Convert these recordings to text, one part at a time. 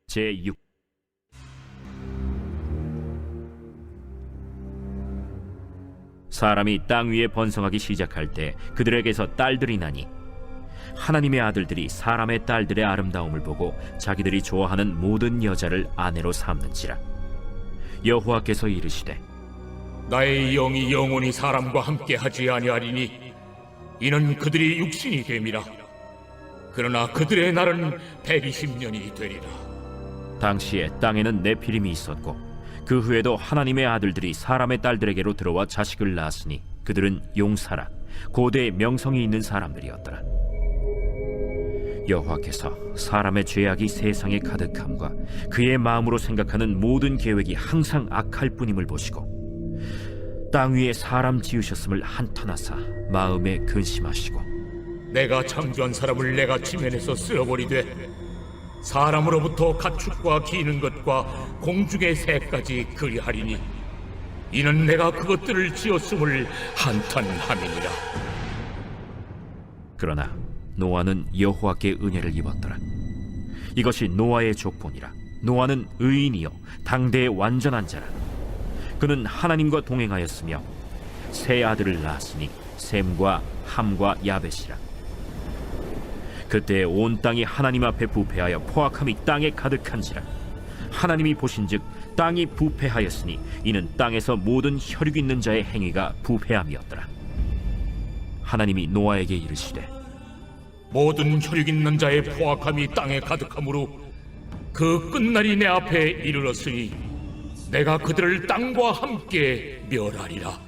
제6. 사람이 땅 위에 번성하기 시작할 때 그들에게서 딸들이 나니 하나님의 아들들이 사람의 딸들의 아름다움을 보고 자기들이 좋아하는 모든 여자를 아내로 삼는지라. 여호와께서 이르시되 나의 영이 영원히 사람과 함께 하지 아니하리니 이는 그들이 육신이 됨이라. 그러나 그들의 날은 120년이 되리라. 당시에 땅에는 네피림이 있었고 그 후에도 하나님의 아들들이 사람의 딸들에게로 들어와 자식을 낳았으니 그들은 용사라 고대의 명성이 있는 사람들이었더라. 여호와께서 사람의 죄악이 세상에 가득함과 그의 마음으로 생각하는 모든 계획이 항상 악할 뿐임을 보시고 땅 위에 사람 지으셨음을 한탄하사 마음에 근심하시고 내가 창조한 사람을 내가 지면에서 쓸어버리되 사람으로부터 가축과 기는 것과 공중의 새까지 그리하리니 이는 내가 그것들을 지었음을 한탄함이니라. 그러나 노아는 여호와께 은혜를 입었더라. 이것이 노아의 족본이라. 노아는 의인이요 당대의 완전한 자라. 그는 하나님과 동행하였으며 세 아들을 낳았으니 셈과 함과 야벳이라. 그때 온 땅이 하나님 앞에 부패하여 포악함이 땅에 가득한지라. 하나님이 보신즉 땅이 부패하였으니 이는 땅에서 모든 혈육 있는 자의 행위가 부패함이었더라. 하나님이 노아에게 이르시되 모든 혈육 있는 자의 포악함이 땅에 가득함으로 그 끝날이 내 앞에 이르렀으니 내가 그들을 땅과 함께 멸하리라.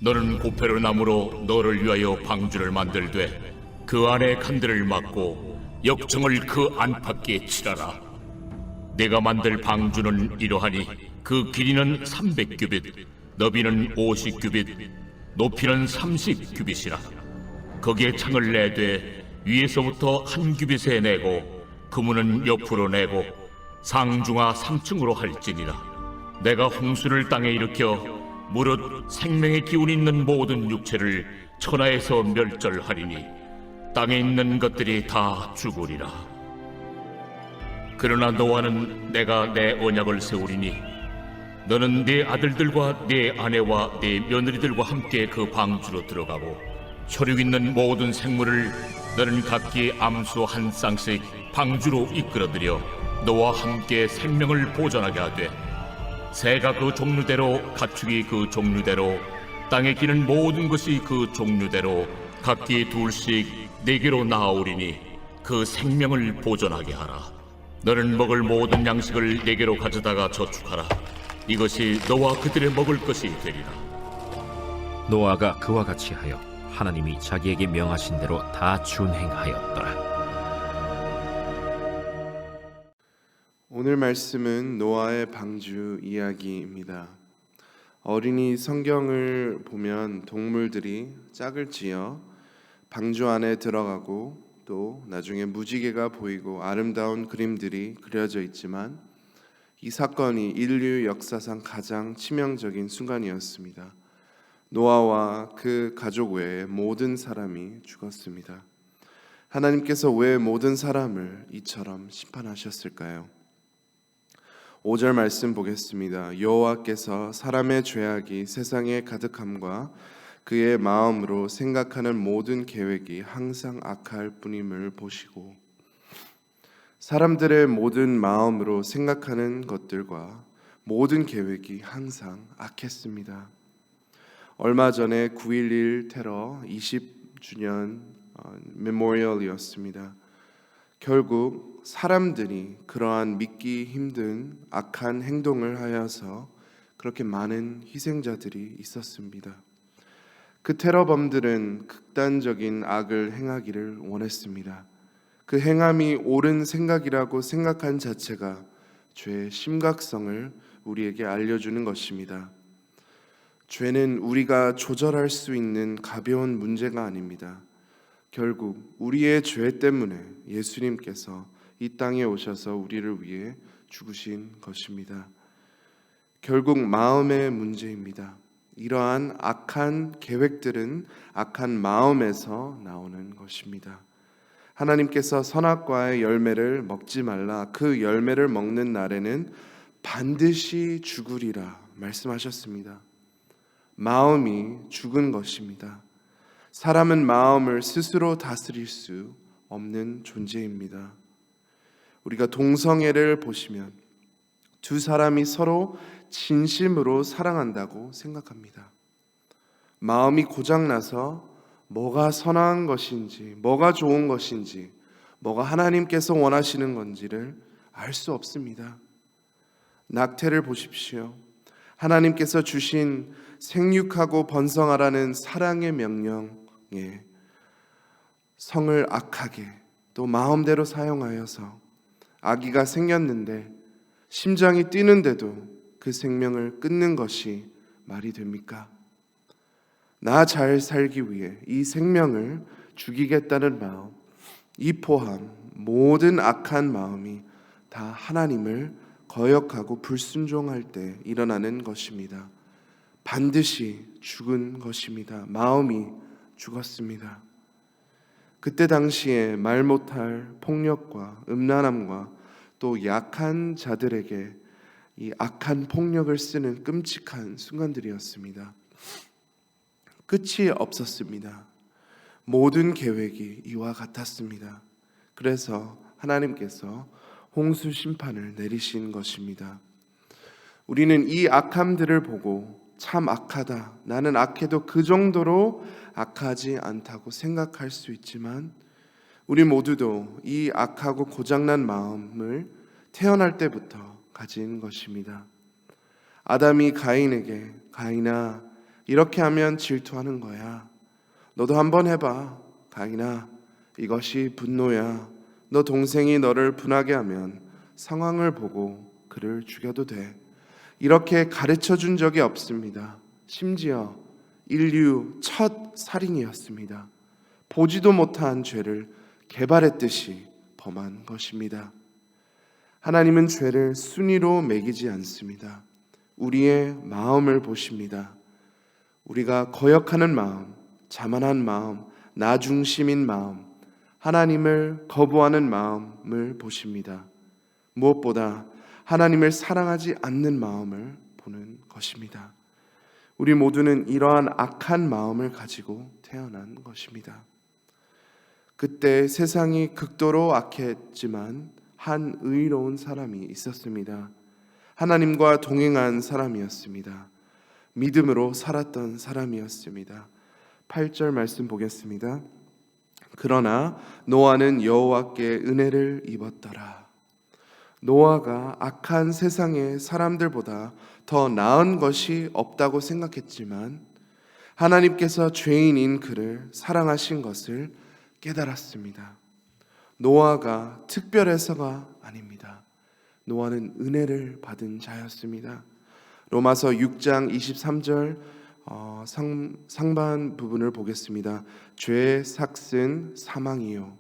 너는 고페로 나무로 너를 위하여 방주를 만들되 그 안에 칸들을 막고 역청을 그 안팎에 칠하라. 내가 만들 방주는 이러하니 그 길이는 300규빗, 너비는 50규빗, 높이는 30규빗이라. 거기에 창을 내되 위에서부터 한 규빗에 내고 그문은 옆으로 내고 상중하 3층으로 할지니라. 내가 홍수를 땅에 일으켜 무릇 생명의 기운 있는 모든 육체를 천하에서 멸절하리니 땅에 있는 것들이 다 죽으리라. 그러나 노아는 내가 내 언약을 세우리니 너는 네 아들들과 네 아내와 네 며느리들과 함께 그 방주로 들어가고 혈육 있는 모든 생물을 너는 각기 암수 한 쌍씩 방주로 이끌어들여 너와 함께 생명을 보존하게 하되 새가 그 종류대로 가축이 그 종류대로 땅에 기는 모든 것이 그 종류대로 각기 둘씩 네개로 나아오리니 그 생명을 보존하게 하라. 너는 먹을 모든 양식을 네개로 가져다가 저축하라. 이것이 너와 그들의 먹을 것이 되리라. 노아가 그와 같이 하여 하나님이 자기에게 명하신 대로 다 준행하였더라. 오늘 말씀은 노아의 방주 이야기입니다. 어린이 성경을 보면 동물들이 짝을 지어 방주 안에 들어가고 또 나중에 무지개가 보이고 아름다운 그림들이 그려져 있지만 이 사건이 인류 역사상 가장 치명적인 순간이었습니다. 노아와 그 가족 외에 모든 사람이 죽었습니다. 하나님께서 왜 모든 사람을 이처럼 심판하셨을까요? 5절 말씀 보겠습니다. 여호와께서 사람의 죄악이 세상에 가득함과 그의 마음으로 생각하는 모든 계획이 항상 악할 뿐임을 보시고, 사람들의 모든 마음으로 생각하는 것들과 모든 계획이 항상 악했습니다. 얼마 전에 9.11 테러 20주년 메모리얼이었습니다. 결국 사람들이 그러한 믿기 힘든 악한 행동을 하여서 그렇게 많은 희생자들이 있었습니다. 그 테러범들은 극단적인 악을 행하기를 원했습니다. 그 행함이 옳은 생각이라고 생각한 자체가 죄의 심각성을 우리에게 알려주는 것입니다. 죄는 우리가 조절할 수 있는 가벼운 문제가 아닙니다. 결국 우리의 죄 때문에 예수님께서 이 땅에 오셔서 우리를 위해 죽으신 것입니다. 결국 마음의 문제입니다. 이러한 악한 계획들은 악한 마음에서 나오는 것입니다. 하나님께서 선악과의 열매를 먹지 말라, 그 열매를 먹는 날에는 반드시 죽으리라 말씀하셨습니다. 마음이 죽은 것입니다. 사람은 마음을 스스로 다스릴 수 없는 존재입니다. 우리가 동성애를 보시면 두 사람이 서로 진심으로 사랑한다고 생각합니다. 마음이 고장나서 뭐가 선한 것인지, 뭐가 좋은 것인지, 뭐가 하나님께서 원하시는 건지를 알 수 없습니다. 낙태를 보십시오. 하나님께서 주신 생육하고 번성하라는 사랑의 명령에 성을 악하게 또 마음대로 사용하여서 아기가 생겼는데 심장이 뛰는데도 그 생명을 끊는 것이 말이 됩니까? 나 잘 살기 위해 이 생명을 죽이겠다는 마음, 이 포함 모든 악한 마음이 다 하나님을 거역하고 불순종할 때 일어나는 것입니다. 반드시 죽은 것입니다. 마음이 죽었습니다. 그때 당시에 말 못할 폭력과 음란함과 또 약한 자들에게 이 악한 폭력을 쓰는 끔찍한 순간들이었습니다. 끝이 없었습니다. 모든 계획이 이와 같았습니다. 그래서 하나님께서 홍수 심판을 내리신 것입니다. 우리는 이 악함들을 보고 참 악하다, 나는 악해도 그 정도로 악하지 않다고 생각할 수 있지만 우리 모두도 이 악하고 고장난 마음을 태어날 때부터 가진 것입니다. 아담이 가인에게 가인아, 이렇게 하면 질투하는 거야. 너도 한번 해봐. 가인아, 이것이 분노야. 너 동생이 너를 분하게 하면 상황을 보고 그를 죽여도 돼. 이렇게 가르쳐 준 적이 없습니다. 심지어 인류 첫 살인이었습니다. 보지도 못한 죄를 개발했듯이 범한 것입니다. 하나님은 죄를 순위로 매기지 않습니다. 우리의 마음을 보십니다. 우리가 거역하는 마음, 자만한 마음, 나 중심인 마음, 하나님을 거부하는 마음을 보십니다. 무엇보다 하나님을 사랑하지 않는 마음을 보는 것입니다. 우리 모두는 이러한 악한 마음을 가지고 태어난 것입니다. 그때 세상이 극도로 악했지만 한 의로운 사람이 있었습니다. 하나님과 동행한 사람이었습니다. 믿음으로 살았던 사람이었습니다. 8절 말씀 보겠습니다. 그러나 노아는 여호와께 은혜를 입었더라. 노아가 악한 세상의 사람들보다 더 나은 것이 없다고 생각했지만 하나님께서 죄인인 그를 사랑하신 것을 깨달았습니다. 노아가 특별해서가 아닙니다. 노아는 은혜를 받은 자였습니다. 로마서 6장 23절 상반 부분을 보겠습니다. 죄의 삭은 사망이요.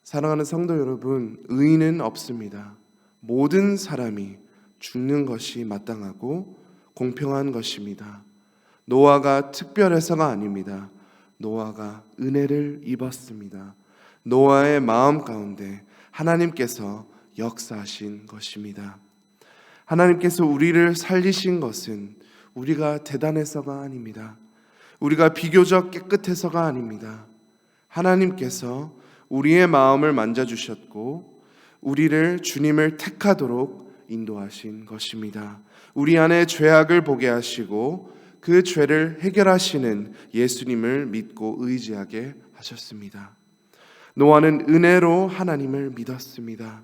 사랑하는 성도 여러분, 의인은 없습니다. 모든 사람이 죽는 것이 마땅하고 공평한 것입니다. 노아가 특별해서가 아닙니다. 노아가 은혜를 입었습니다. 노아의 마음 가운데 하나님께서 역사하신 것입니다. 하나님께서 우리를 살리신 것은 우리가 대단해서가 아닙니다. 우리가 비교적 깨끗해서가 아닙니다. 하나님께서 우리의 마음을 만져주셨고 우리를 주님을 택하도록 인도하신 것입니다. 우리 안에 죄악을 보게 하시고 그 죄를 해결하시는 예수님을 믿고 의지하게 하셨습니다. 노아는 은혜로 하나님을 믿었습니다.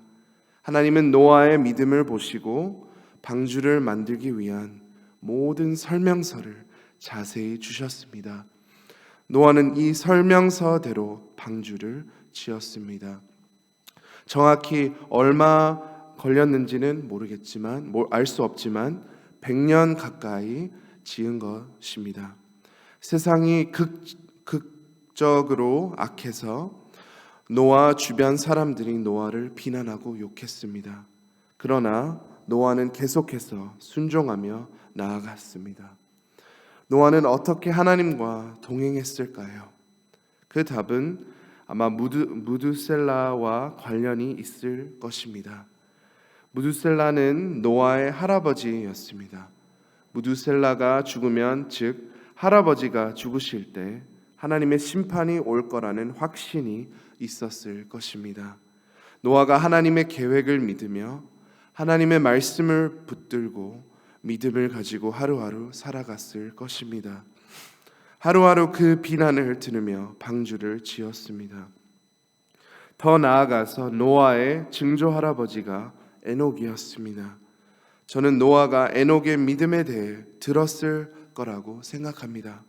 하나님은 노아의 믿음을 보시고 방주를 만들기 위한 모든 설명서를 자세히 주셨습니다. 노아는 이 설명서대로 방주를 지었습니다. 정확히 얼마 걸렸는지는 모르겠지만, 알 수 없지만 100년 가까이 지은 것입니다. 세상이 극적으로 악해서 노아 주변 사람들이 노아를 비난하고 욕했습니다. 그러나 노아는 계속해서 순종하며 나아갔습니다. 노아는 어떻게 하나님과 동행했을까요? 그 답은 아마 무두셀라와 관련이 있을 것입니다. 무두셀라는 노아의 할아버지였습니다. 무두셀라가 죽으면, 즉 할아버지가 죽으실 때 하나님의 심판이 올 거라는 확신이 있었을 것입니다. 노아가 하나님의 계획을 믿으며 하나님의 말씀을 붙들고 믿음을 가지고 하루하루 살아갔을 것입니다. 하루하루 그 비난을 들으며 방주를 지었습니다. 더 나아가서 노아의 증조 할아버지가 에녹이었습니다. 저는 노아가 에녹의 믿음에 대해 들었을 거라고 생각합니다.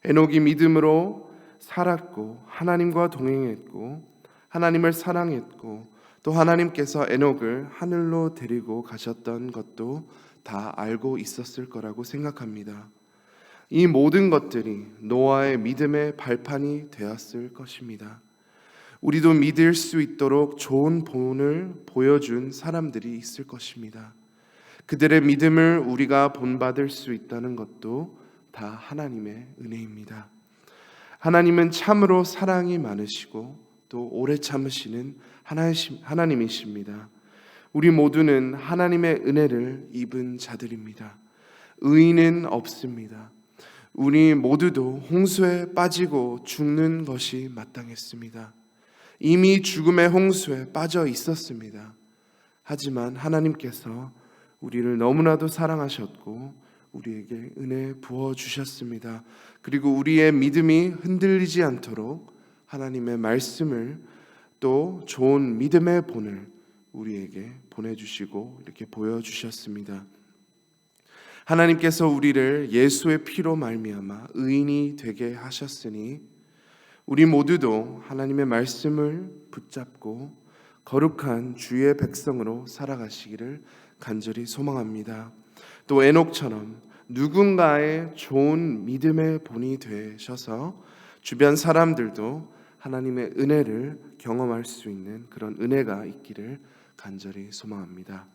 에녹이 믿음으로 살았고 하나님과 동행했고 하나님을 사랑했고 또 하나님께서 에녹을 하늘로 데리고 가셨던 것도 다 알고 있었을 거라고 생각합니다. 이 모든 것들이 노아의 믿음의 발판이 되었을 것입니다. 우리도 믿을 수 있도록 좋은 본을 보여준 사람들이 있을 것입니다. 그들의 믿음을 우리가 본받을 수 있다는 것도 다 하나님의 은혜입니다. 하나님은 참으로 사랑이 많으시고 또 오래 참으시는 하나님이십니다. 우리 모두는 하나님의 은혜를 입은 자들입니다. 의인은 없습니다. 우리 모두도 홍수에 빠지고 죽는 것이 마땅했습니다. 이미 죽음의 홍수에 빠져 있었습니다. 하지만 하나님께서 우리를 너무나도 사랑하셨고 우리에게 은혜 부어주셨습니다. 그리고 우리의 믿음이 흔들리지 않도록 하나님의 말씀을 또 좋은 믿음의 본을 우리에게 보내주시고 이렇게 보여주셨습니다. 하나님께서 우리를 예수의 피로 말미암아 의인이 되게 하셨으니 우리 모두도 하나님의 말씀을 붙잡고 거룩한 주의 백성으로 살아가시기를 간절히 소망합니다. 또 에녹처럼 누군가의 좋은 믿음의 본이 되셔서 주변 사람들도 하나님의 은혜를 경험할 수 있는 그런 은혜가 있기를 간절히 소망합니다.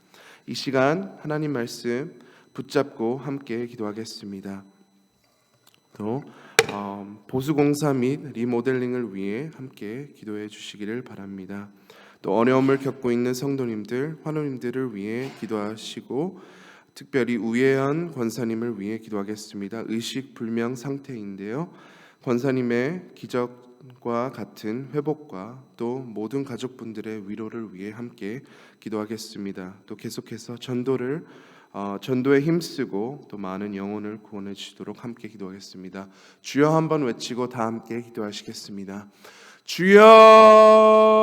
이 시간 하나님 말씀 붙잡고 함께 기도하겠습니다. 또 보수공사 및 리모델링을 위해 함께 기도해 주시기를 바랍니다. 또 어려움을 겪고 있는 성도님들, 환우님들을 위해 기도하시고 특별히 우예한 권사님을 위해 기도하겠습니다. 의식 불명 상태인데요. 권사님의 기적과 같은 회복과 또 모든 가족분들의 위로를 위해 함께 기도하겠습니다. 또 계속해서 전도에 힘쓰고 또 많은 영혼을 구원해 주시도록 함께 기도하겠습니다. 주여 한번 외치고 다 함께 기도하시겠습니다. 주여